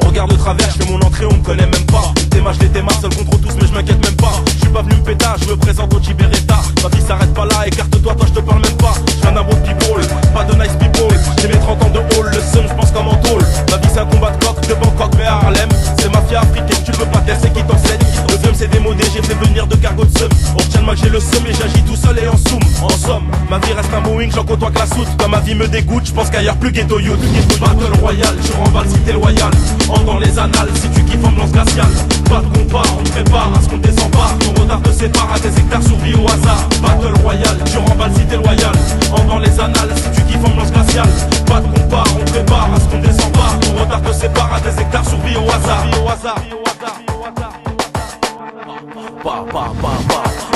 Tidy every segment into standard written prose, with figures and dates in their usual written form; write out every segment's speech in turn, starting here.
Regarde le travers, je fais mon entrée, on me connaît même pas. Théma, je l'étais seul contre tous, mais je m'inquiète même pas. Je suis pas venu me péter, je me présente au Tiberetta. Ma vie s'arrête pas là, écarte-toi, toi je te parle même pas. Je viens d'un beau people, pas de nice people. J'ai mes 30 ans de hall, le seum, je pense comme en tôle. Ma vie c'est un combat de coq, de Bangkok, mais à Harlem. C'est mafia africaine, tu peux pas taire, c'est qui t'enseigne. Le vieux c'est démodé, j'ai fait venir de cargo de seum. On retient moi que j'ai le seum et j'agis tout seul et en soum. En somme, ma vie reste un Boeing, j'en côtoie que la soute. Quand ma vie me dégoûte, je pense qu'ailleurs plus ghetto youth. Battle royal, je remballe si t'es loyal. En dans les annales, si tu kiffes ambiance glaciale. Pas de compas, on te prépare à ce qu'on désempare. Ton retard te sépare à tes hectares, survie au hasard. Battle royal, tu remballes si t'es loyal. En dans les annales, si tu kiffes ambiance glaciale. Pas de compas, on te prépare à ce qu'on désempare. Ton retard te sépare à tes hectares, survie au hasard.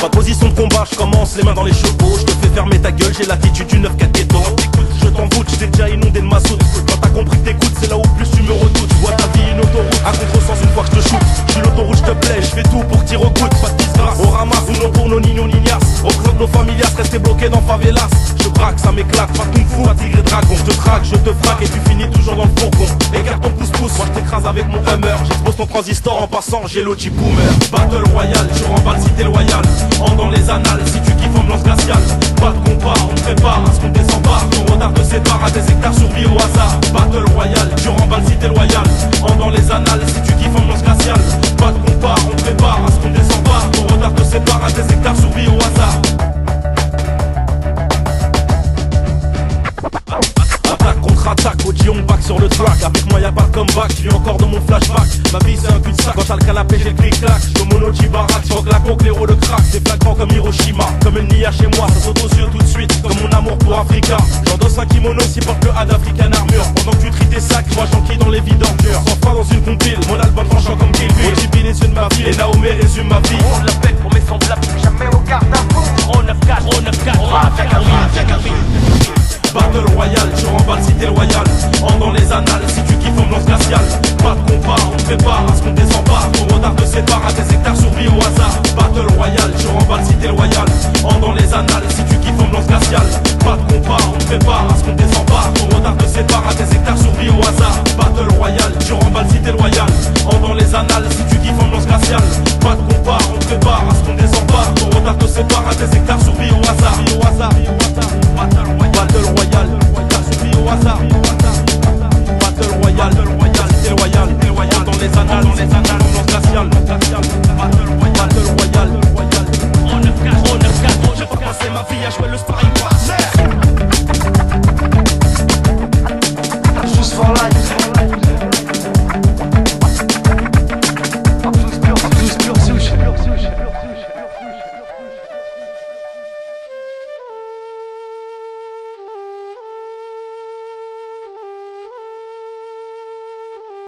Ma position de combat, je commence les mains dans les chevaux. Je te fais fermer ta gueule, j'ai l'attitude du 9-4 ghetto. Je t'en voûte, je t'ai déjà inondé de ma soute. Quand t'as compris que t'écoutes, c'est là où plus tu me redoutes. Je vois ta vie une autoroute, à contre-sens une fois que je te shoot. Je suis l'autoroute, je te plais, je fais tout pour que t'y recoutes. Pas de disgrâce, on ramasse ou non pour nos ninos nignas. Au club nos familias, rester bloqués dans favelas. Je braque, ça m'éclate, pas kung fu, pas tigre et dragon. Je te traque, je te frappe et tu finis toujours dans le fourgon. Écarte ton pouce-pouce, moi je t'écrase avec mon Hummer. J'expose ton transistor en passant, j'ai l'OG boomer. Battle royal, je remballe si t'es loyal. En dans les annales, si tu kiffes ambiance glaciale. Pas de compas, on te prépare à ce qu'on désempare. Ton retard te sépare à des hectares, survie au hasard. Battle royal, tu remballes si t'es loyal. En dans les annales, si tu kiffes ambiance glaciale. Pas de compas, on te prépare à ce qu'on désempare. Ton retard te sépare à des hectares, survie au hasard. Attaque contre attaque, OG on back sur le track. Avec moi y'a pas de comeback, je vis encore dans mon flashback. Ma vie c'est un cul-de-sac, quand t'as le canapé j'ai le clic-clac. J'suis au mono Chibarak, j'rock la coque, l'héros le crack. C'est flagrant comme Hiroshima, comme une nia chez moi. Ça saute aux yeux tout de suite, comme mon amour pour Africa. J'endosse un kimono si porte le A d'African Armure. Pendant que tu tries tes sacs, moi j'enquille dans les vidangures. Sans fin dans une compile, mon album tranchant comme Kill Bill. OGB les yeux de ma vie, et Naomé résume ma vie. On l'appelle pour mes semblables, jamais au garde à fond. On 9-4, on 9-4, on Battle royal, tu remballes si t'es loyal. En dans les annales, si tu kiffes ambiance glaciale. Pas de compas, on te prépare à ce qu'on désempare. Ton retard te sépare à tes hectares, survie au hasard. Battle royal, tu remballes si t'es loyal. En dans les annales, si tu kiffes ambiance glaciale. Pas de compas, on te prépare